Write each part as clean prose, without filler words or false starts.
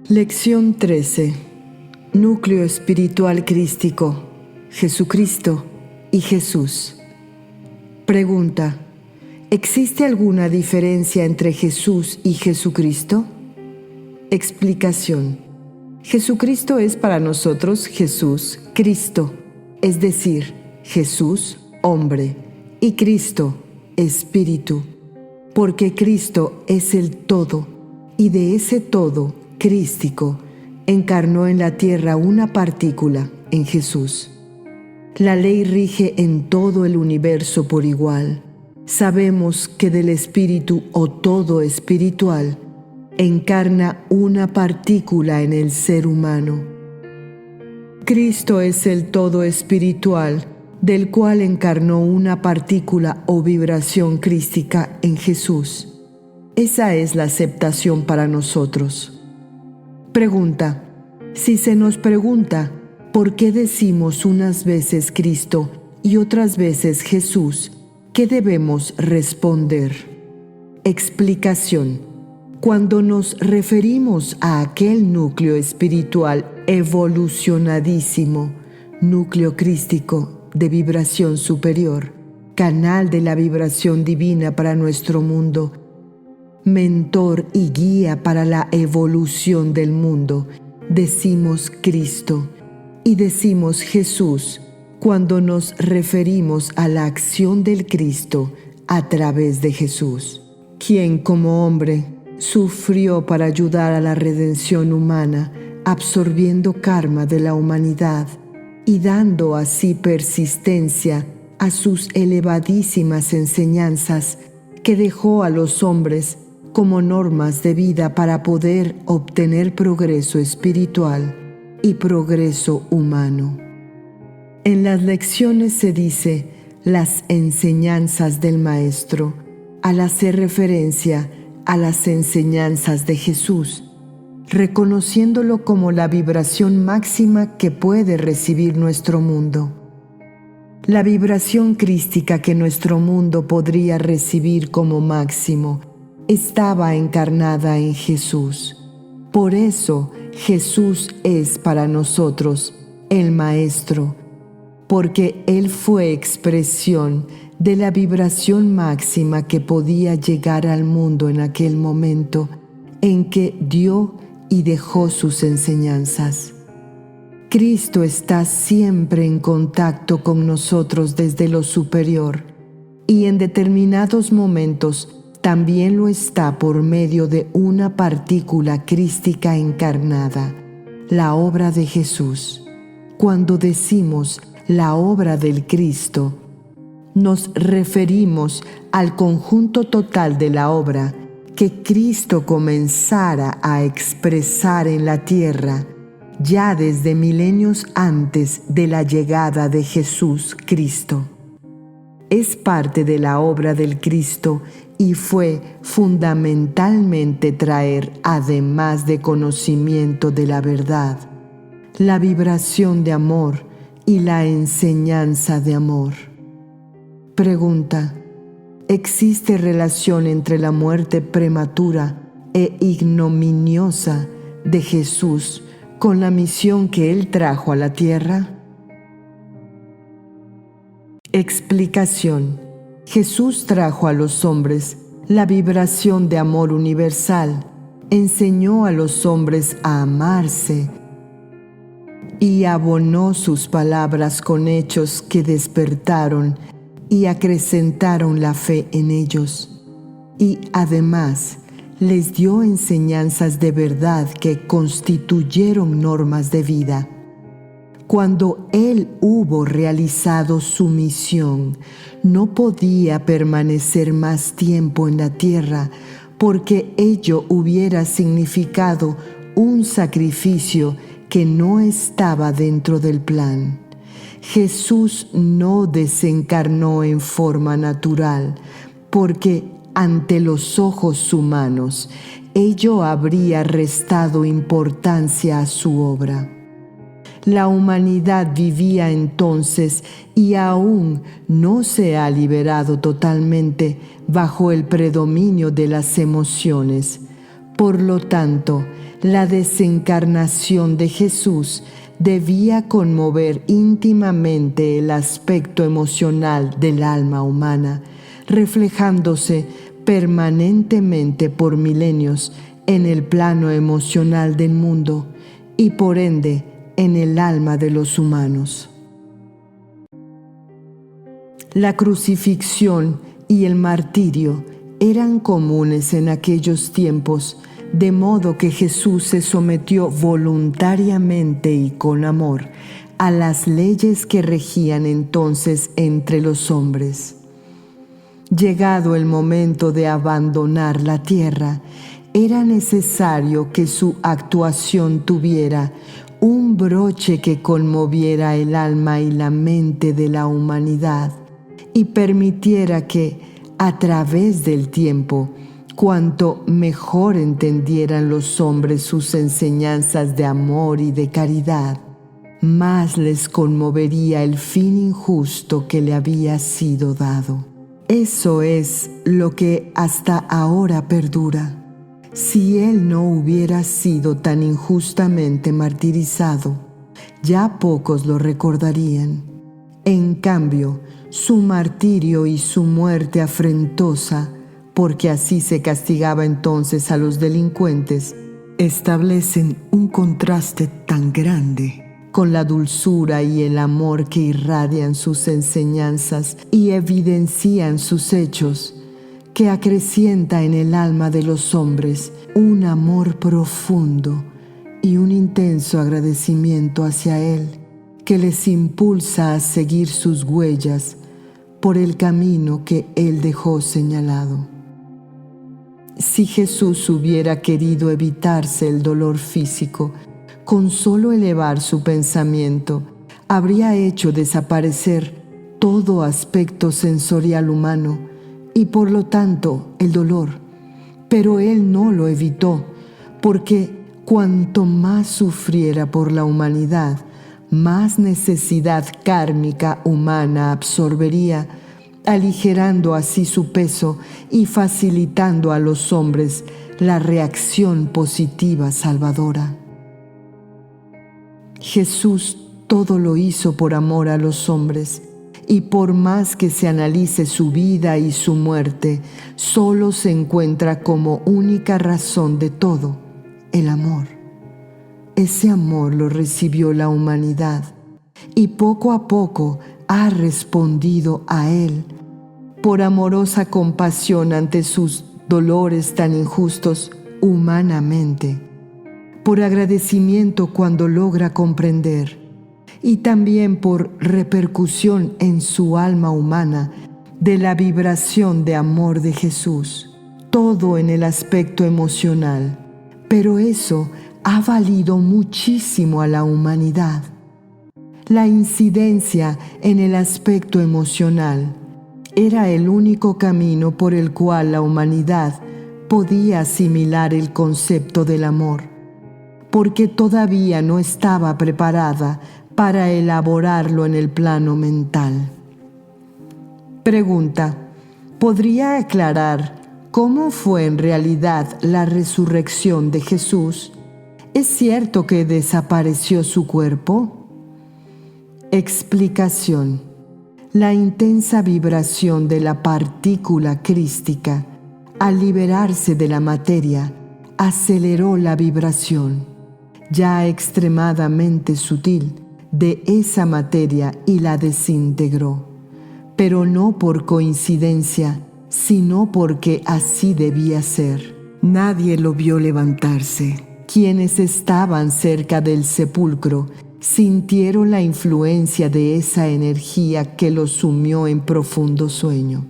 Lección 13. Núcleo espiritual crístico, Jesucristo y Jesús. Pregunta: ¿existe alguna diferencia entre Jesús y Jesucristo? Explicación: Jesucristo es para nosotros Jesús, Cristo, es decir, Jesús, hombre, y Cristo, Espíritu, porque Cristo es el todo, y de ese todo, crístico, encarnó en la tierra una partícula, en Jesús. La ley rige en todo el universo por igual. Sabemos que del Espíritu o todo espiritual encarna una partícula en el ser humano. Cristo es el todo espiritual, del cual encarnó una partícula o vibración crística en Jesús. Esa es la aceptación para nosotros. Pregunta: si se nos pregunta ¿por qué decimos unas veces Cristo y otras veces Jesús?, ¿qué debemos responder? Explicación: cuando nos referimos a aquel núcleo espiritual evolucionadísimo, núcleo crístico de vibración superior, canal de la vibración divina para nuestro mundo, mentor y guía para la evolución del mundo, decimos Cristo y decimos Jesús cuando nos referimos a la acción del Cristo a través de Jesús, quien como hombre sufrió para ayudar a la redención humana, absorbiendo karma de la humanidad y dando así persistencia a sus elevadísimas enseñanzas que dejó a los hombres como normas de vida para poder obtener progreso espiritual y progreso humano. En las lecciones se dice las enseñanzas del Maestro al hacer referencia a las enseñanzas de Jesús, reconociéndolo como la vibración máxima que puede recibir nuestro mundo. La vibración crística que nuestro mundo podría recibir como máximo estaba encarnada en Jesús. Por eso Jesús es para nosotros el Maestro, porque Él fue expresión de la vibración máxima que podía llegar al mundo en aquel momento en que dio y dejó sus enseñanzas. Cristo está siempre en contacto con nosotros desde lo superior y en determinados momentos también lo está por medio de una partícula crística encarnada, la obra de Jesús. Cuando decimos la obra del Cristo, nos referimos al conjunto total de la obra que Cristo comenzara a expresar en la tierra ya desde milenios antes de la llegada de Jesús Cristo. Es parte de la obra del Cristo y fue fundamentalmente traer, además de conocimiento de la verdad, la vibración de amor y la enseñanza de amor. Pregunta: ¿existe relación entre la muerte prematura e ignominiosa de Jesús con la misión que Él trajo a la tierra? Explicación: Jesús trajo a los hombres la vibración de amor universal, enseñó a los hombres a amarse y abonó sus palabras con hechos que despertaron y acrecentaron la fe en ellos. Y además les dio enseñanzas de verdad que constituyeron normas de vida. Cuando Él hubo realizado su misión, no podía permanecer más tiempo en la tierra, porque ello hubiera significado un sacrificio que no estaba dentro del plan. Jesús no desencarnó en forma natural, porque ante los ojos humanos ello habría restado importancia a su obra. La humanidad vivía entonces y aún no se ha liberado totalmente bajo el predominio de las emociones, Por lo tanto, la desencarnación de Jesús debía conmover íntimamente el aspecto emocional del alma humana, reflejándose permanentemente por milenios en el plano emocional del mundo y por ende en el alma de los humanos. La crucifixión y el martirio eran comunes en aquellos tiempos, de modo que Jesús se sometió voluntariamente y con amor a las leyes que regían entonces entre los hombres. Llegado el momento de abandonar la tierra, era necesario que su actuación tuviera un broche que conmoviera el alma y la mente de la humanidad y permitiera que, a través del tiempo, cuanto mejor entendieran los hombres sus enseñanzas de amor y de caridad, más les conmovería el fin injusto que le había sido dado. Eso es lo que hasta ahora perdura. Si él no hubiera sido tan injustamente martirizado, ya pocos lo recordarían. En cambio, su martirio y su muerte afrentosa, porque así se castigaba entonces a los delincuentes, establecen un contraste tan grande con la dulzura y el amor que irradian sus enseñanzas y evidencian sus hechos, que acrecienta en el alma de los hombres un amor profundo y un intenso agradecimiento hacia Él, que les impulsa a seguir sus huellas por el camino que Él dejó señalado. Si Jesús hubiera querido evitarse el dolor físico, con solo elevar su pensamiento, habría hecho desaparecer todo aspecto sensorial humano y por lo tanto el dolor. Pero Él no lo evitó, porque cuanto más sufriera por la humanidad, más necesidad kármica humana absorbería, aligerando así su peso y facilitando a los hombres la reacción positiva salvadora. Jesús todo lo hizo por amor a los hombres, y por más que se analice su vida y su muerte, solo se encuentra como única razón de todo el amor. Ese amor lo recibió la humanidad y poco a poco ha respondido a él por amorosa compasión ante sus dolores tan injustos humanamente, por agradecimiento cuando logra comprender y también por repercusión en su alma humana de la vibración de amor de Jesús, todo en el aspecto emocional, pero eso ha valido muchísimo a la humanidad. La incidencia en el aspecto emocional era el único camino por el cual la humanidad podía asimilar el concepto del amor, porque todavía no estaba preparada para elaborarlo en el plano mental. Pregunta: ¿podría aclarar cómo fue en realidad la resurrección de Jesús? ¿Es cierto que desapareció su cuerpo? Explicación: la intensa vibración de la partícula crística, al liberarse de la materia, aceleró la vibración, ya extremadamente sutil, de esa materia y la desintegró, pero no por coincidencia, sino porque así debía ser. Nadie lo vio levantarse. Quienes estaban cerca del sepulcro sintieron la influencia de esa energía que lo sumió en profundo sueño.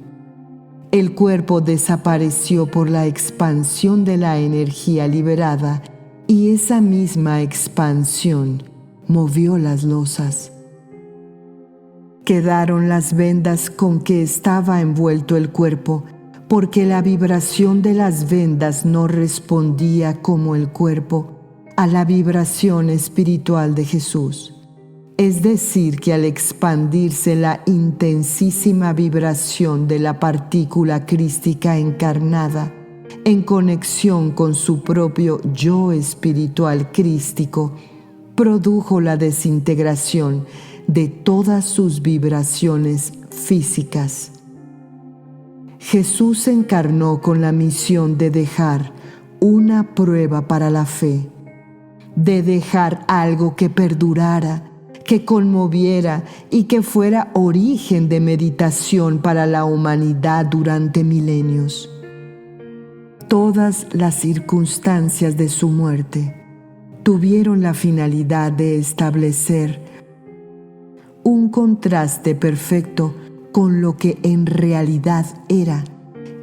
El cuerpo desapareció por la expansión de la energía liberada y esa misma expansión movió las losas. Quedaron las vendas con que estaba envuelto el cuerpo, porque la vibración de las vendas no respondía como el cuerpo a la vibración espiritual de Jesús. Es decir, que al expandirse la intensísima vibración de la partícula crística encarnada, en conexión con su propio yo espiritual crístico, produjo la desintegración de todas sus vibraciones físicas. Jesús encarnó con la misión de dejar una prueba para la fe, de dejar algo que perdurara, que conmoviera y que fuera origen de meditación para la humanidad durante milenios. Todas las circunstancias de su muerte tuvieron la finalidad de establecer un contraste perfecto con lo que en realidad era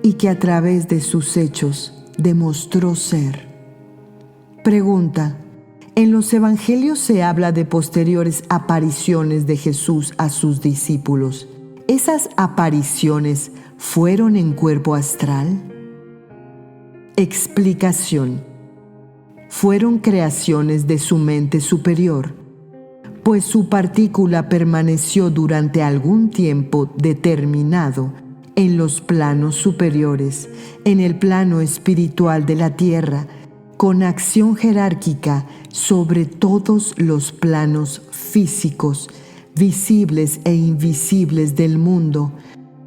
y que a través de sus hechos demostró ser. Pregunta: en los evangelios se habla de posteriores apariciones de Jesús a sus discípulos. ¿Esas apariciones fueron en cuerpo astral? Explicación: fueron creaciones de su mente superior, pues su partícula permaneció durante algún tiempo determinado en los planos superiores, en el plano espiritual de la tierra, con acción jerárquica sobre todos los planos físicos, visibles e invisibles del mundo,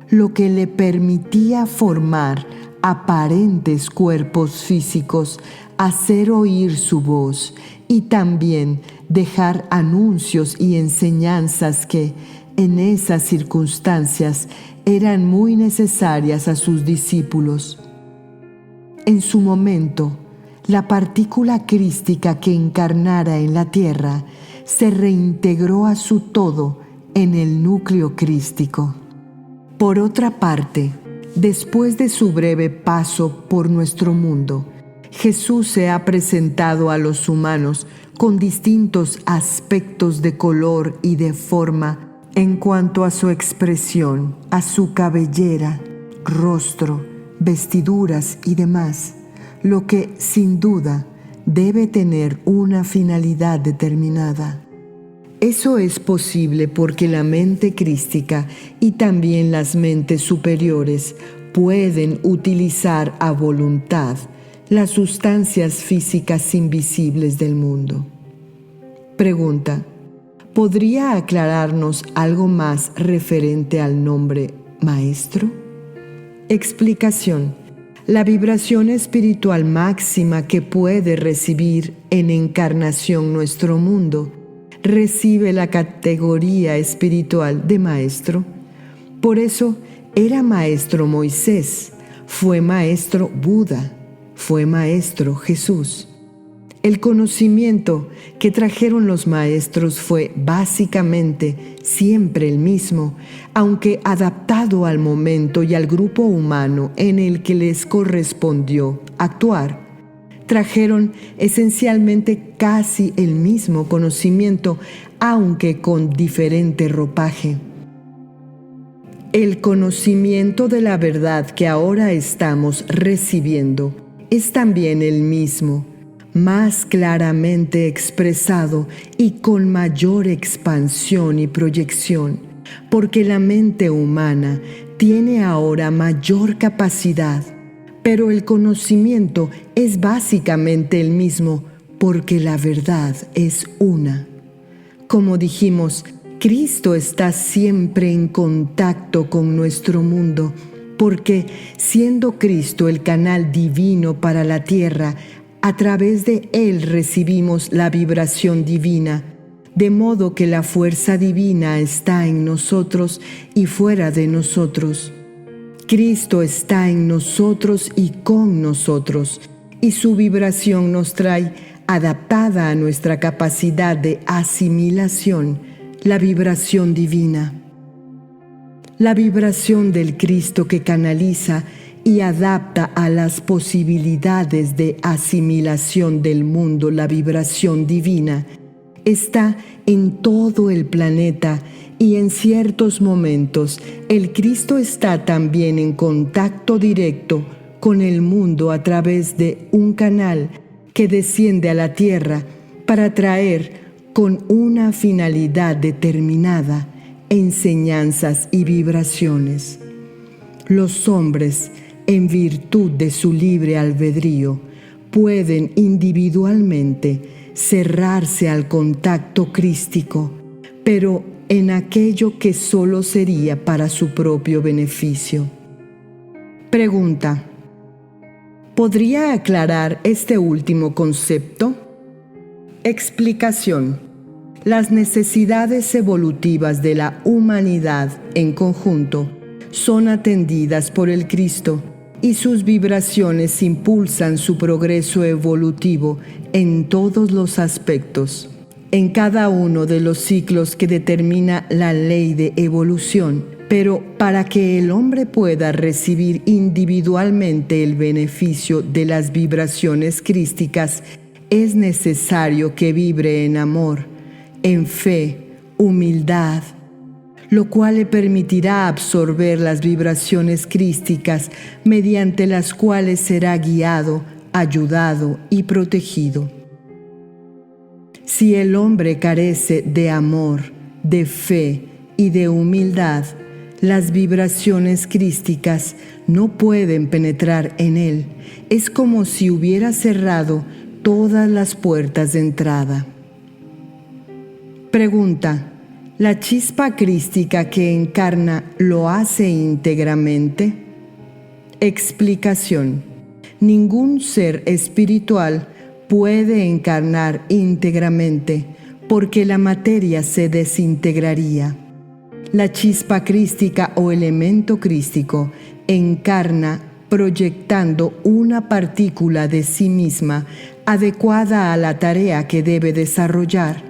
lo que le permitía formar aparentes cuerpos físicos, hacer oír su voz y también dejar anuncios y enseñanzas que, en esas circunstancias, eran muy necesarias a sus discípulos. En su momento, la partícula crística que encarnara en la tierra se reintegró a su todo en el núcleo crístico. Por otra parte, después de su breve paso por nuestro mundo, Jesús se ha presentado a los humanos con distintos aspectos de color y de forma en cuanto a su expresión, a su cabellera, rostro, vestiduras y demás, lo que sin duda debe tener una finalidad determinada. Eso es posible porque la mente crística y también las mentes superiores pueden utilizar a voluntad las sustancias físicas invisibles del mundo. Pregunta: ¿podría aclararnos algo más referente al nombre Maestro? Explicación: la vibración espiritual máxima que puede recibir en encarnación nuestro mundo recibe la categoría espiritual de Maestro. Por eso era Maestro Moisés, fue Maestro Buda, fue Maestro Jesús. El conocimiento que trajeron los maestros fue básicamente siempre el mismo, aunque adaptado al momento y al grupo humano en el que les correspondió actuar. Trajeron esencialmente casi el mismo conocimiento, aunque con diferente ropaje. El conocimiento de la verdad que ahora estamos recibiendo es también el mismo, más claramente expresado y con mayor expansión y proyección, porque la mente humana tiene ahora mayor capacidad, pero el conocimiento es básicamente el mismo, porque la verdad es una. Como dijimos, Cristo está siempre en contacto con nuestro mundo, porque siendo Cristo el canal divino para la tierra, a través de Él recibimos la vibración divina, de modo que la fuerza divina está en nosotros y fuera de nosotros. Cristo está en nosotros y con nosotros, y su vibración nos trae, adaptada a nuestra capacidad de asimilación, la vibración divina. La vibración del Cristo que canaliza y adapta a las posibilidades de asimilación del mundo la vibración divina está en todo el planeta, y en ciertos momentos el Cristo está también en contacto directo con el mundo a través de un canal que desciende a la tierra para traer con una finalidad determinada enseñanzas y vibraciones. Los hombres en virtud de su libre albedrío, pueden individualmente cerrarse al contacto crístico, pero en aquello que solo sería para su propio beneficio. Pregunta: ¿podría aclarar este último concepto? Explicación: las necesidades evolutivas de la humanidad en conjunto son atendidas por el Cristo y sus vibraciones impulsan su progreso evolutivo en todos los aspectos. En cada uno de los ciclos que determina la ley de evolución, pero para que el hombre pueda recibir individualmente el beneficio de las vibraciones crísticas, es necesario que vibre en amor, en fe, humildad, lo cual le permitirá absorber las vibraciones crísticas mediante las cuales será guiado, ayudado y protegido. Si el hombre carece de amor, de fe y de humildad, las vibraciones crísticas no pueden penetrar en él. Es como si hubiera cerrado todas las puertas de entrada. Pregunta: ¿la chispa crística que encarna lo hace íntegramente? Explicación: ningún ser espiritual puede encarnar íntegramente, porque la materia se desintegraría. La chispa crística o elemento crístico encarna proyectando una partícula de sí misma adecuada a la tarea que debe desarrollar,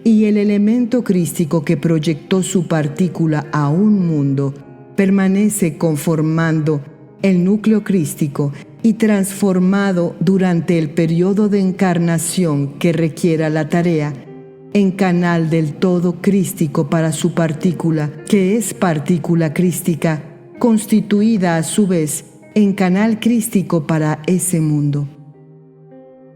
y el elemento crístico que proyectó su partícula a un mundo permanece conformando el núcleo crístico y transformado durante el periodo de encarnación que requiera la tarea en canal del todo crístico para su partícula, que es partícula crística, constituida a su vez en canal crístico para ese mundo.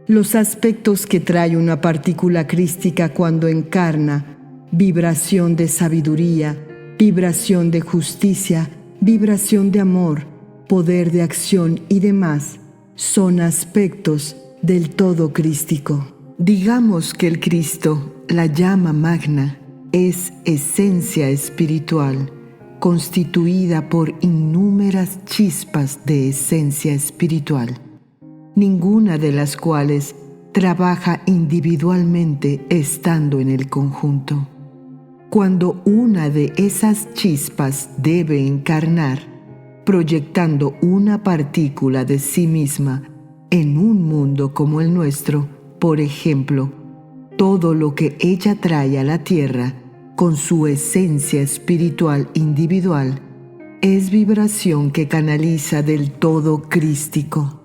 Los aspectos que trae una partícula crística cuando encarna: vibración de sabiduría, vibración de justicia, vibración de amor, poder de acción y demás, son aspectos del todo crístico. Digamos que el Cristo, la llama magna, es esencia espiritual, constituida por innúmeras chispas de esencia espiritual, ninguna de las cuales trabaja individualmente estando en el conjunto. Cuando una de esas chispas debe encarnar, proyectando una partícula de sí misma en un mundo como el nuestro, por ejemplo, todo lo que ella trae a la tierra con su esencia espiritual individual es vibración que canaliza del todo crístico.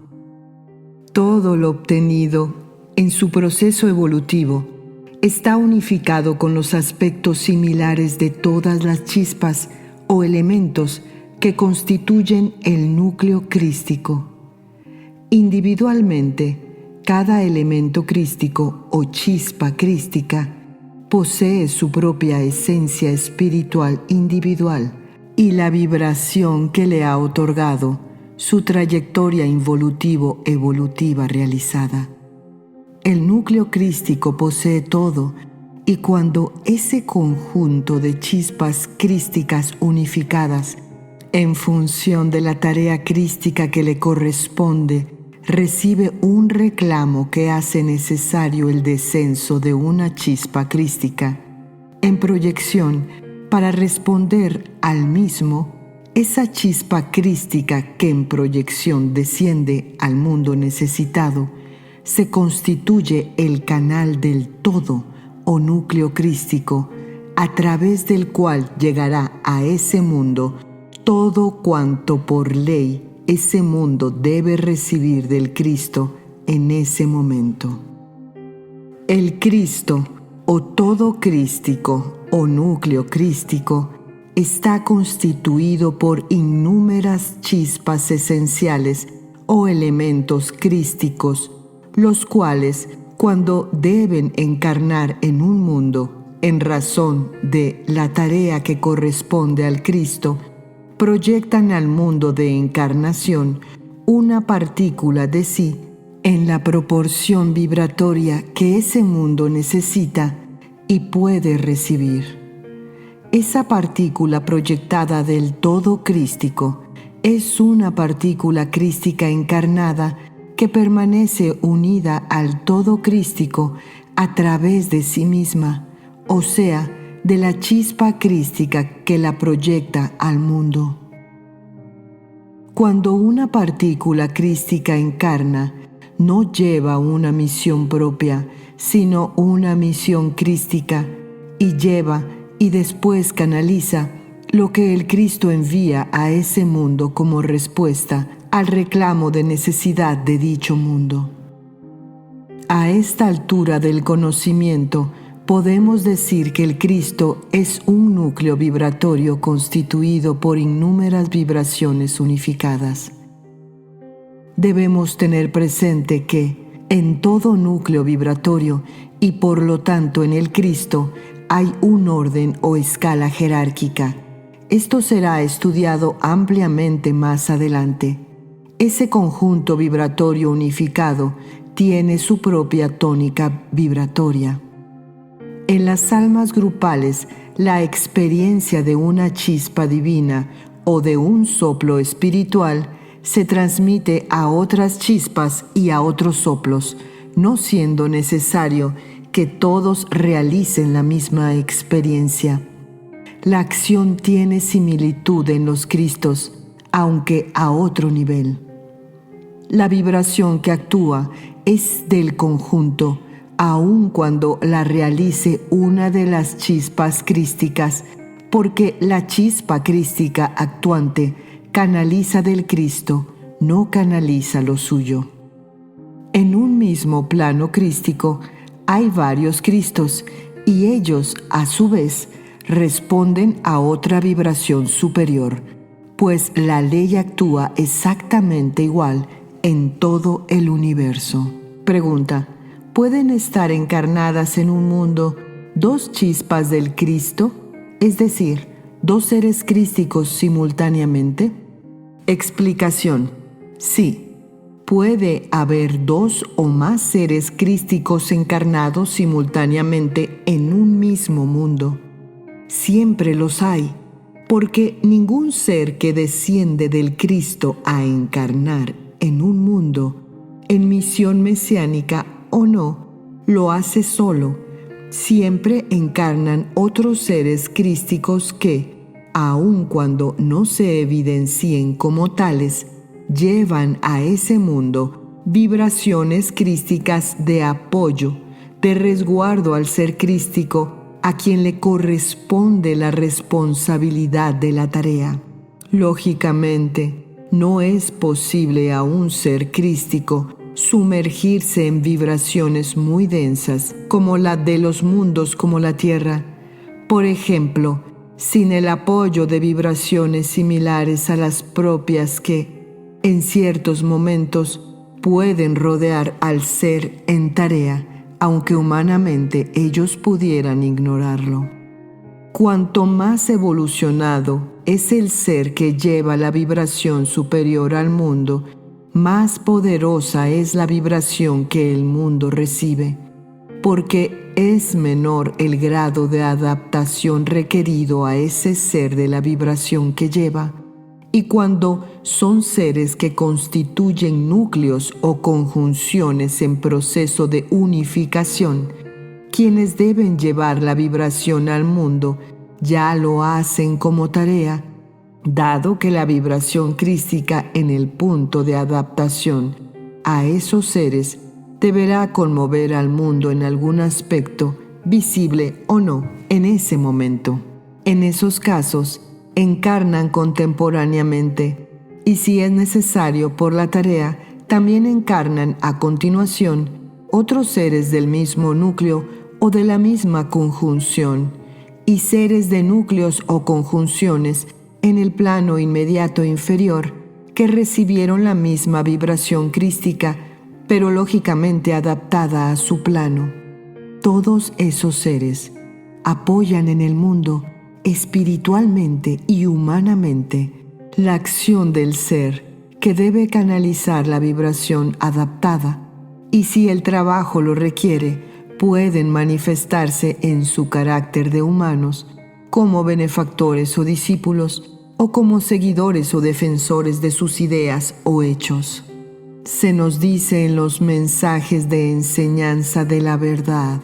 Todo lo obtenido en su proceso evolutivo está unificado con los aspectos similares de todas las chispas o elementos que constituyen el núcleo crístico. Individualmente, cada elemento crístico o chispa crística posee su propia esencia espiritual individual y la vibración que le ha otorgado su trayectoria involutivo-evolutiva realizada. El núcleo crístico posee todo, y cuando ese conjunto de chispas crísticas unificadas, en función de la tarea crística que le corresponde, recibe un reclamo que hace necesario el descenso de una chispa crística, en proyección para responder al mismo, esa chispa crística que en proyección desciende al mundo necesitado, se constituye el canal del todo o núcleo crístico, a través del cual llegará a ese mundo todo cuanto por ley ese mundo debe recibir del Cristo en ese momento. El Cristo, o todo crístico o núcleo crístico, está constituido por innúmeras chispas esenciales o elementos crísticos, los cuales, cuando deben encarnar en un mundo, en razón de la tarea que corresponde al Cristo, proyectan al mundo de encarnación una partícula de sí en la proporción vibratoria que ese mundo necesita y puede recibir. Esa partícula proyectada del todo crístico es una partícula crística encarnada que permanece unida al todo crístico a través de sí misma, o sea, de la chispa crística que la proyecta al mundo. Cuando una partícula crística encarna, no lleva una misión propia, sino una misión crística, y lleva y después canaliza lo que el Cristo envía a ese mundo como respuesta al reclamo de necesidad de dicho mundo. A esta altura del conocimiento, podemos decir que el Cristo es un núcleo vibratorio constituido por innúmeras vibraciones unificadas. Debemos tener presente que en todo núcleo vibratorio y por lo tanto en el Cristo hay un orden o escala jerárquica. Esto será estudiado ampliamente más adelante. Ese conjunto vibratorio unificado tiene su propia tónica vibratoria. En las almas grupales, la experiencia de una chispa divina o de un soplo espiritual se transmite a otras chispas y a otros soplos, no siendo necesario que todos realicen la misma experiencia. La acción tiene similitud en los Cristos, aunque a otro nivel. La vibración que actúa es del conjunto, aun cuando la realice una de las chispas crísticas, porque la chispa crística actuante canaliza del Cristo, no canaliza lo suyo. En un mismo plano crístico hay varios Cristos y ellos, a su vez, responden a otra vibración superior, pues la ley actúa exactamente igual en todo el universo. Pregunta: ¿pueden estar encarnadas en un mundo dos chispas del Cristo, es decir, dos seres crísticos simultáneamente? Explicación: sí, puede haber dos o más seres crísticos encarnados simultáneamente en un mismo mundo. Siempre los hay, porque ningún ser que desciende del Cristo a encarnar en un mundo, en misión mesiánica o no, lo hace solo. Siempre encarnan otros seres crísticos que, aun cuando no se evidencien como tales, llevan a ese mundo vibraciones crísticas de apoyo, de resguardo al ser crístico a quien le corresponde la responsabilidad de la tarea. Lógicamente, no es posible a un ser crístico sumergirse en vibraciones muy densas como la de los mundos como la Tierra. Por ejemplo, sin el apoyo de vibraciones similares a las propias que, en ciertos momentos, pueden rodear al ser en tarea, aunque humanamente ellos pudieran ignorarlo. Cuanto más evolucionado es el ser que lleva la vibración superior al mundo, más poderosa es la vibración que el mundo recibe, porque es menor el grado de adaptación requerido a ese ser de la vibración que lleva. Y cuando son seres que constituyen núcleos o conjunciones en proceso de unificación, quienes deben llevar la vibración al mundo ya lo hacen como tarea, dado que la vibración crística en el punto de adaptación a esos seres deberá conmover al mundo en algún aspecto, visible o no, en ese momento. En esos casos, encarnan contemporáneamente y, si es necesario por la tarea, también encarnan a continuación otros seres del mismo núcleo o de la misma conjunción y seres de núcleos o conjunciones en el plano inmediato inferior que recibieron la misma vibración crística, pero lógicamente adaptada a su plano. Todos esos seres apoyan en el mundo espiritualmente y humanamente la acción del ser, que debe canalizar la vibración adaptada, y si el trabajo lo requiere, pueden manifestarse en su carácter de humanos, como benefactores o discípulos, o como seguidores o defensores de sus ideas o hechos. Se nos dice en los mensajes de enseñanza de la verdad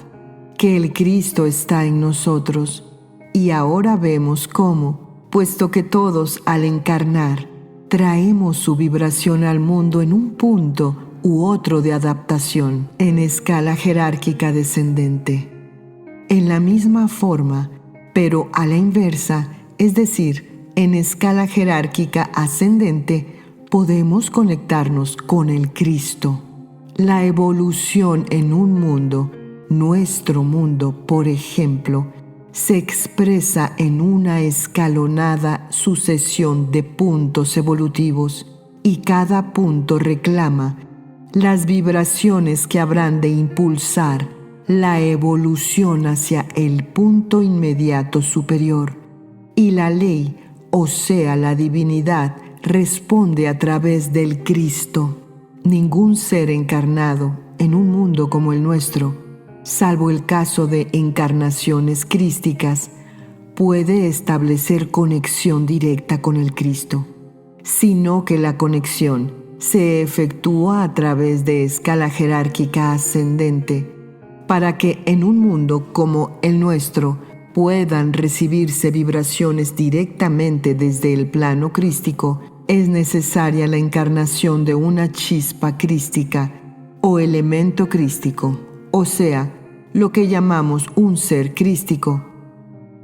que el Cristo está en nosotros, y ahora vemos cómo, puesto que todos al encarnar traemos su vibración al mundo en un punto u otro de adaptación en escala jerárquica descendente. En la misma forma, pero a la inversa, es decir, en escala jerárquica ascendente, podemos conectarnos con el Cristo. La evolución en un mundo, nuestro mundo, por ejemplo, se expresa en una escalonada sucesión de puntos evolutivos, y cada punto reclama las vibraciones que habrán de impulsar la evolución hacia el punto inmediato superior. Y la ley, o sea, la divinidad, responde a través del Cristo. Ningún ser encarnado en un mundo como el nuestro, salvo el caso de encarnaciones crísticas, puede establecer conexión directa con el Cristo, sino que la conexión se efectúa a través de escala jerárquica ascendente, para que en un mundo como el nuestro puedan recibirse vibraciones directamente desde el plano crístico. Es necesaria la encarnación de una chispa crística o elemento crístico, o sea, lo que llamamos un ser crístico.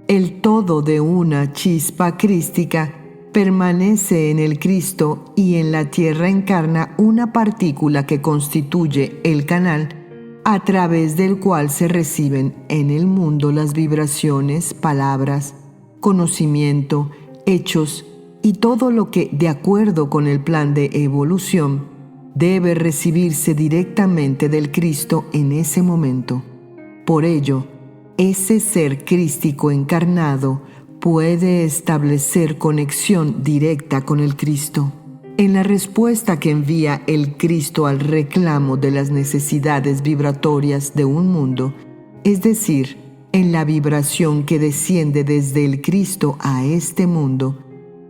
El todo de una chispa crística permanece en el Cristo, y en la tierra encarna una partícula que constituye el canal a través del cual se reciben en el mundo las vibraciones, palabras, conocimiento, hechos y todo lo que, de acuerdo con el plan de evolución, debe recibirse directamente del Cristo en ese momento. Por ello, ese ser crístico encarnado puede establecer conexión directa con el Cristo. En la respuesta que envía el Cristo al reclamo de las necesidades vibratorias de un mundo, es decir, en la vibración que desciende desde el Cristo a este mundo,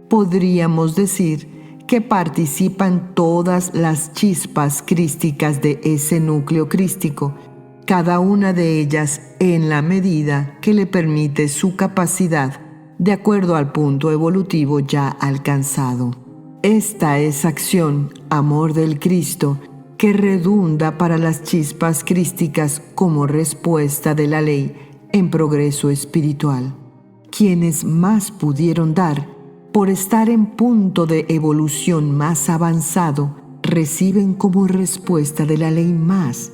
podríamos decir que participan todas las chispas crísticas de ese núcleo crístico, cada una de ellas en la medida que le permite su capacidad, de acuerdo al punto evolutivo ya alcanzado. Esta es acción, amor del Cristo, que redunda para las chispas crísticas como respuesta de la ley en progreso espiritual. Quienes más pudieron dar, por estar en punto de evolución más avanzado, reciben como respuesta de la ley más,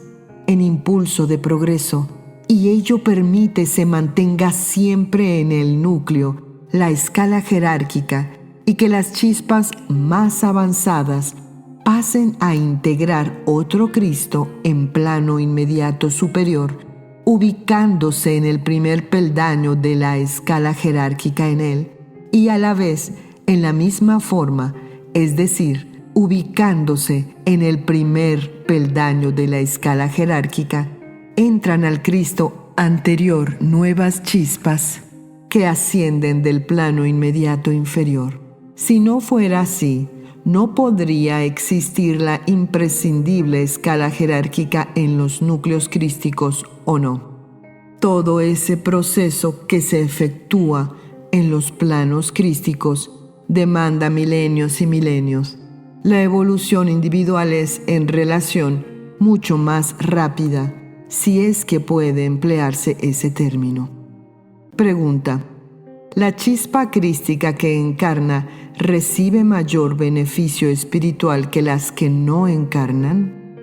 en impulso de progreso, y ello permite se mantenga siempre en el núcleo, la escala jerárquica, y que las chispas más avanzadas pasen a integrar otro Cristo en plano inmediato superior, ubicándose en el primer peldaño de la escala jerárquica en él, y a la vez en la misma forma, es decir, ubicándose en el primer peldaño de la escala jerárquica, entran al Cristo anterior nuevas chispas que ascienden del plano inmediato inferior. Si no fuera así, no podría existir la imprescindible escala jerárquica en los núcleos crísticos, ¿o no? Todo ese proceso que se efectúa en los planos crísticos demanda milenios y milenios. La evolución individual es, en relación, mucho más rápida, si es que puede emplearse ese término. Pregunta: ¿la chispa crística que encarna recibe mayor beneficio espiritual que las que no encarnan?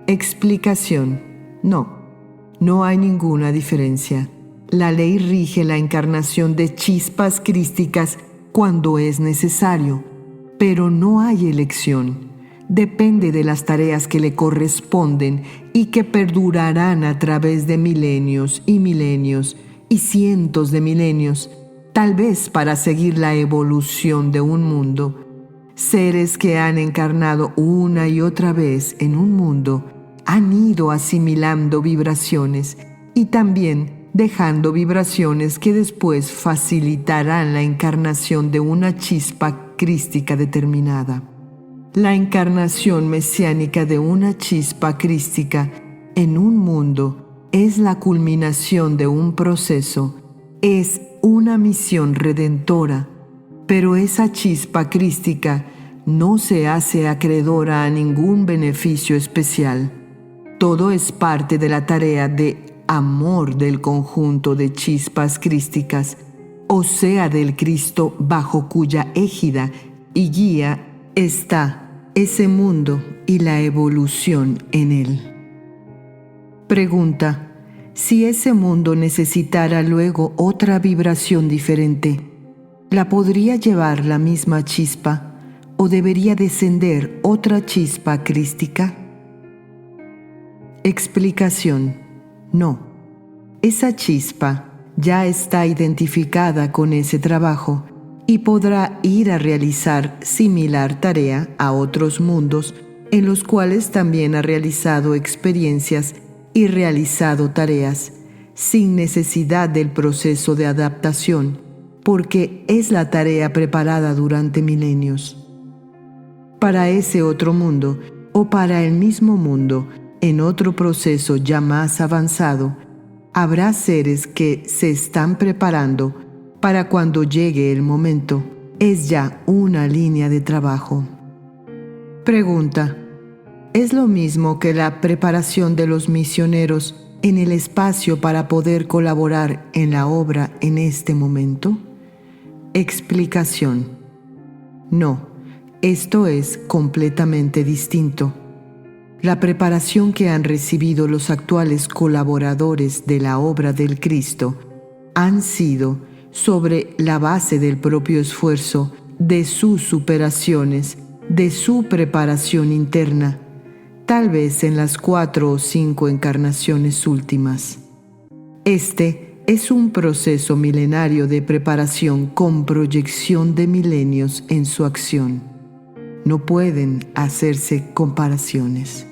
Explicación: no hay ninguna diferencia. La ley rige la encarnación de chispas crísticas cuando es necesario, pero no hay elección. Depende de las tareas que le corresponden y que perdurarán a través de milenios y milenios y cientos de milenios, tal vez para seguir la evolución de un mundo. Seres que han encarnado una y otra vez en un mundo han ido asimilando vibraciones y también dejando vibraciones que después facilitarán la encarnación de una chispa crística determinada. La encarnación mesiánica de una chispa crística en un mundo es la culminación de un proceso, es una misión redentora, pero esa chispa crística no se hace acreedora a ningún beneficio especial. Todo es parte de la tarea de amor del conjunto de chispas crísticas, o sea, del Cristo bajo cuya égida y guía está ese mundo y la evolución en él. Pregunta: si ese mundo necesitara luego otra vibración diferente, ¿la podría llevar la misma chispa o debería descender otra chispa crística? Explicación: no. Esa chispa ya está identificada con ese trabajo y podrá ir a realizar similar tarea a otros mundos en los cuales también ha realizado experiencias y realizado tareas, sin necesidad del proceso de adaptación, porque es la tarea preparada durante milenios. Para ese otro mundo, o para el mismo mundo, en otro proceso ya más avanzado, habrá seres que se están preparando para cuando llegue el momento. Es ya una línea de trabajo. Pregunta: ¿es lo mismo que la preparación de los misioneros en el espacio para poder colaborar en la obra en este momento? Explicación: no, esto es completamente distinto. La preparación que han recibido los actuales colaboradores de la obra del Cristo han sido sobre la base del propio esfuerzo, de sus superaciones, de su preparación interna, tal vez en las 4 o 5 encarnaciones últimas. Este es un proceso milenario de preparación con proyección de milenios en su acción. No pueden hacerse comparaciones.